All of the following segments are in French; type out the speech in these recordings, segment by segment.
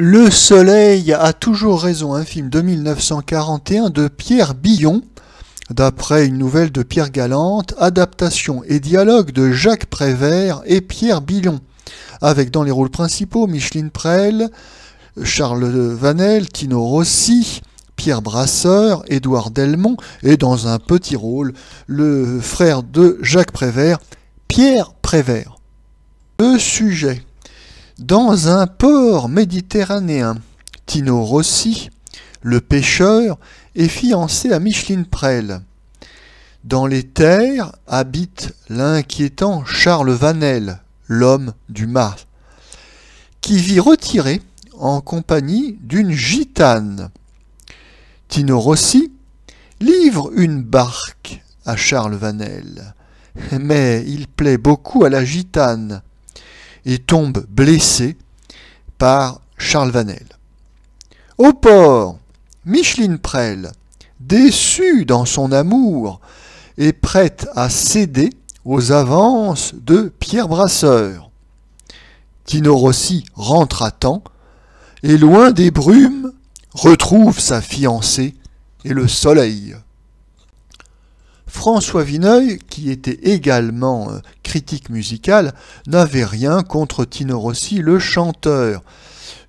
Le soleil a toujours raison, un film de 1941 de Pierre Billon, d'après une nouvelle de Pierre Galante, adaptation et dialogue de Jacques Prévert et Pierre Billon, avec dans les rôles principaux Micheline Prel, Charles Vanel, Tino Rossi, Pierre Brasseur, Édouard Delmont, et dans un petit rôle, le frère de Jacques Prévert, Pierre Prévert. Le sujet. Dans un port méditerranéen, Tino Rossi, le pêcheur, est fiancé à Micheline Prel. Dans les terres habite l'inquiétant Charles Vanel, l'homme du mât, qui vit retiré en compagnie d'une gitane. Tino Rossi livre une barque à Charles Vanel, mais il plaît beaucoup à la gitane et tombe blessé par Charles Vanel. Au port, Micheline Prel, déçue dans son amour, est prête à céder aux avances de Pierre Brasseur. Tino Rossi rentre à temps et, loin des brumes, retrouve sa fiancée et le soleil. François Vineuil, qui était également critique musical, n'avait rien contre Tino Rossi, le chanteur.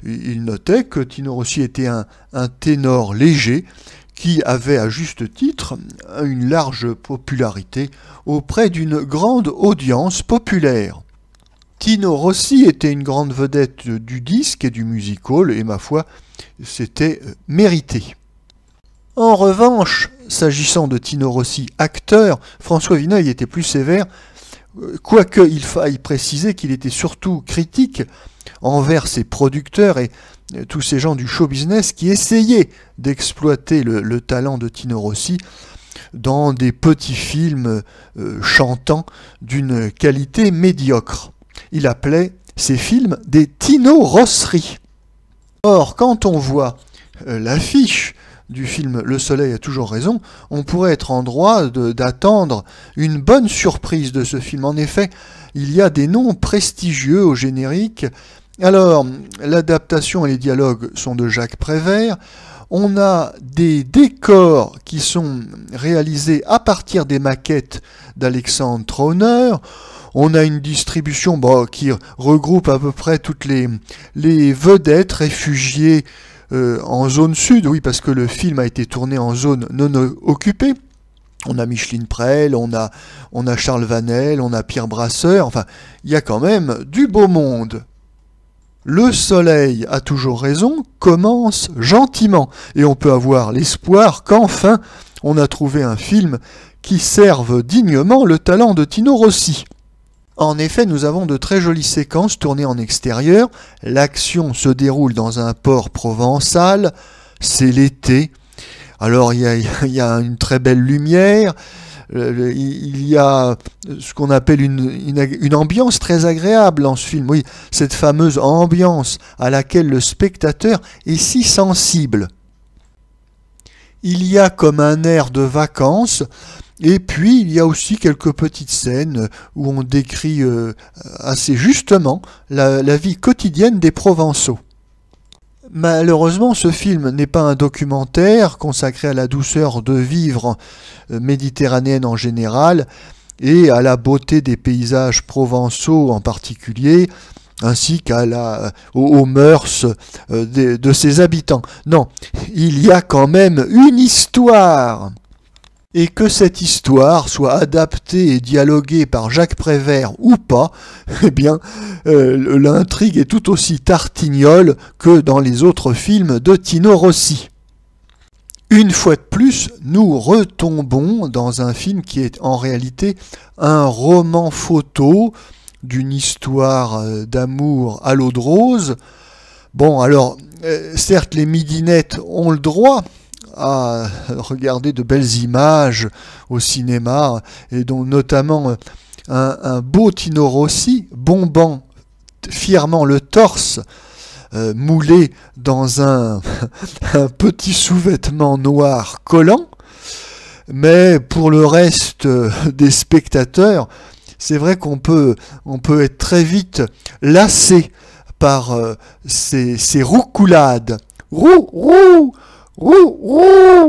Il notait que Tino Rossi était un ténor léger qui avait à juste titre une large popularité auprès d'une grande audience populaire. Tino Rossi était une grande vedette du disque et du music-hall et ma foi, c'était mérité. En revanche, s'agissant de Tino Rossi, acteur, François Vineuil était plus sévère, quoique il faille préciser qu'il était surtout critique envers ses producteurs et tous ces gens du show business qui essayaient d'exploiter le talent de Tino Rossi dans des petits films chantants d'une qualité médiocre. Il appelait ces films des Tino-rosseries. Or, quand on voit l'affiche du film Le Soleil a toujours raison, on pourrait être en droit d'attendre une bonne surprise de ce film. En effet, il y a des noms prestigieux au générique. Alors, l'adaptation et les dialogues sont de Jacques Prévert. On a des décors qui sont réalisés à partir des maquettes d'Alexandre Trauner. On a une distribution qui regroupe à peu près toutes les vedettes réfugiées en zone sud, oui, parce que le film a été tourné en zone non occupée. On a Micheline Prel, on a Charles Vanel, on a Pierre Brasseur, enfin, il y a quand même du beau monde. Le soleil a toujours raison commence gentiment, et on peut avoir l'espoir qu'enfin on a trouvé un film qui serve dignement le talent de Tino Rossi. En effet, nous avons de très jolies séquences tournées en extérieur. L'action se déroule dans un port provençal. C'est l'été. Alors, il y a une très belle lumière. Il y a ce qu'on appelle une ambiance très agréable dans ce film. Oui, cette fameuse ambiance à laquelle le spectateur est si sensible. Il y a comme un air de vacances. Et puis, il y a aussi quelques petites scènes où on décrit assez justement la vie quotidienne des Provençaux. Malheureusement, ce film n'est pas un documentaire consacré à la douceur de vivre méditerranéenne en général et à la beauté des paysages provençaux en particulier, ainsi aux mœurs de ses habitants. Non, il y a quand même une histoire. Et que cette histoire soit adaptée et dialoguée par Jacques Prévert ou pas, eh bien, l'intrigue est tout aussi tartignole que dans les autres films de Tino Rossi. Une fois de plus, nous retombons dans un film qui est en réalité un roman photo d'une histoire d'amour à l'eau de rose. Bon, alors, certes, les midinettes ont le droit à regarder de belles images au cinéma, et dont notamment un beau Tino Rossi bombant fièrement le torse, moulé dans un petit sous-vêtement noir collant. Mais pour le reste des spectateurs, c'est vrai qu'on peut être très vite lassé par ses roucoulades. Rou, rou, rou, rou.